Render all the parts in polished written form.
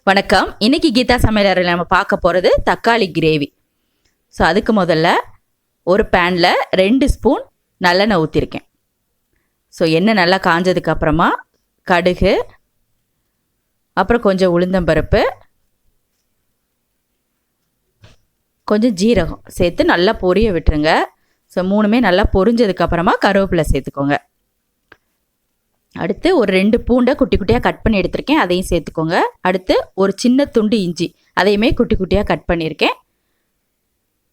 வணக்கம். இன்னைக்கு கீதா சமையலறையில் நம்ம பார்க்க போகிறது தக்காளி கிரேவி. ஸோ அதுக்கு முதல்ல ஒரு பேனில் 2 ஸ்பூன் நல்லெண்ணெய் ஊற்றிருக்கேன். ஸோ எண்ணெய் நல்லா காஞ்சதுக்கு அப்புறமா கடுகு, அப்புறம் கொஞ்சம் உளுந்தம்பருப்பு, கொஞ்சம் ஜீரகம் சேர்த்து நல்லா பொரிய விட்டுருங்க. ஸோ 3மே நல்லா பொரிஞ்சதுக்கப்புறமா கருவேப்பிலை சேர்த்துக்கோங்க. அடுத்து ஒரு 2 பூண்டை குட்டி குட்டியாக கட் பண்ணி எடுத்திருக்கேன், அதையும் சேர்த்துக்கோங்க. அடுத்து ஒரு சின்ன துண்டு இஞ்சி, அதையுமே குட்டி குட்டியாக கட் பண்ணியிருக்கேன்.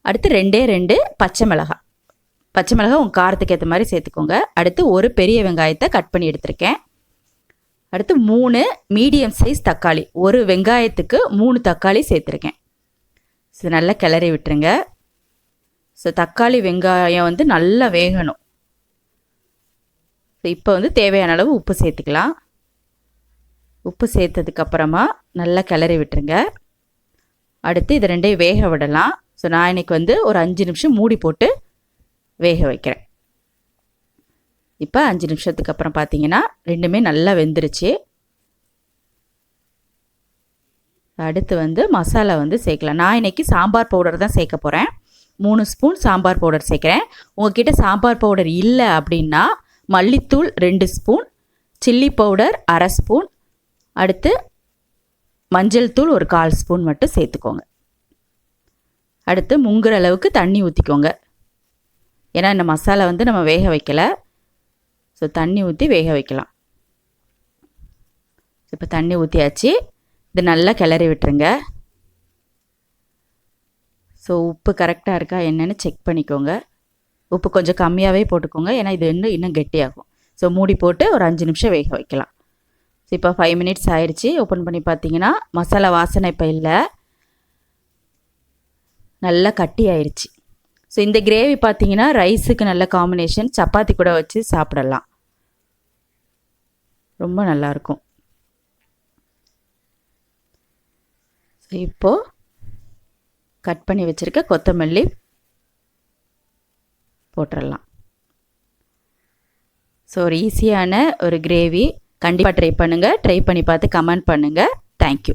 அடுத்து 2 பச்சை மிளகாய் உங்கள் காரத்துக்கு ஏற்ற மாதிரி சேர்த்துக்கோங்க. அடுத்து ஒரு பெரிய வெங்காயத்தை கட் பண்ணி எடுத்திருக்கேன். அடுத்து 3 மீடியம் சைஸ் தக்காளி, ஒரு வெங்காயத்துக்கு 3 தக்காளி சேர்த்துருக்கேன். ஸோ நல்லா கிளறி விட்டுருங்க. ஸோ தக்காளி வெங்காயம் நல்லா வேகணும். இப்போ தேவையான அளவு உப்பு சேர்த்துக்கலாம். உப்பு சேர்த்ததுக்கப்புறமா நல்லா கிளறி விட்டுருங்க. அடுத்து இது 2ஐயும் வேக விடலாம். ஸோ நான் இன்றைக்கி ஒரு 5 நிமிஷம் மூடி போட்டு வேக வைக்கிறேன். இப்போ 5 நிமிஷத்துக்கு அப்புறம் பார்த்தீங்கன்னா 2மே நல்லா வெந்துருச்சு. அடுத்து மசாலா சேர்க்கலாம். நான் இன்றைக்கி சாம்பார் பவுடர் தான் சேர்க்க போகிறேன். 3 ஸ்பூன் சாம்பார் பவுடர் சேர்க்குறேன். உங்கள்கிட்ட சாம்பார் பவுடர் இல்லை அப்படின்னா மல்லித்தூள் 2 ஸ்பூன், சில்லி பவுடர் 1/2 ஸ்பூன், அடுத்து மஞ்சள் தூள் ஒரு 1/4 ஸ்பூன் மட்டும் சேர்த்துக்கோங்க. அடுத்து முங்குற அளவுக்கு தண்ணி ஊற்றிக்கோங்க. ஏன்னா இந்த மசாலா நம்ம வேக வைக்கலை. ஸோ தண்ணி ஊற்றி வேக வைக்கலாம். இப்போ தண்ணி ஊற்றியாச்சு. இது நல்லா கிளறி விட்டுருங்க. ஸோ உப்பு கரெக்டாக இருக்கா என்னென்னு செக் பண்ணிக்கோங்க. உப்பு கொஞ்சம் கம்மியாகவே போட்டுக்கோங்க, ஏன்னா இது இன்னும் கெட்டியாகும். ஸோ மூடி போட்டு ஒரு 5 நிமிஷம் வேக வைக்கலாம். ஸோ இப்போ 5 மினிட்ஸ் ஆயிடுச்சு. ஓப்பன் பண்ணி பார்த்தீங்கன்னா மசாலா வாசனை இப்போ இல்லை, நல்லா கட்டி ஆயிடுச்சு. ஸோ இந்த கிரேவி பார்த்தீங்கன்னா ரைஸுக்கு நல்ல காம்பினேஷன், சப்பாத்தி கூட வச்சு சாப்பிடலாம், ரொம்ப நல்லாயிருக்கும். ஸோ இப்போது கட் பண்ணி வச்சுருக்க கொத்தமல்லி போட்டுடலாம். ஸோ ஒரு ஈஸியான ஒரு கிரேவி. கண்டிப்பாக ட்ரை பண்ணுங்கள். ட்ரை பண்ணி பார்த்து கமெண்ட் பண்ணுங்கள். தேங்க்யூ.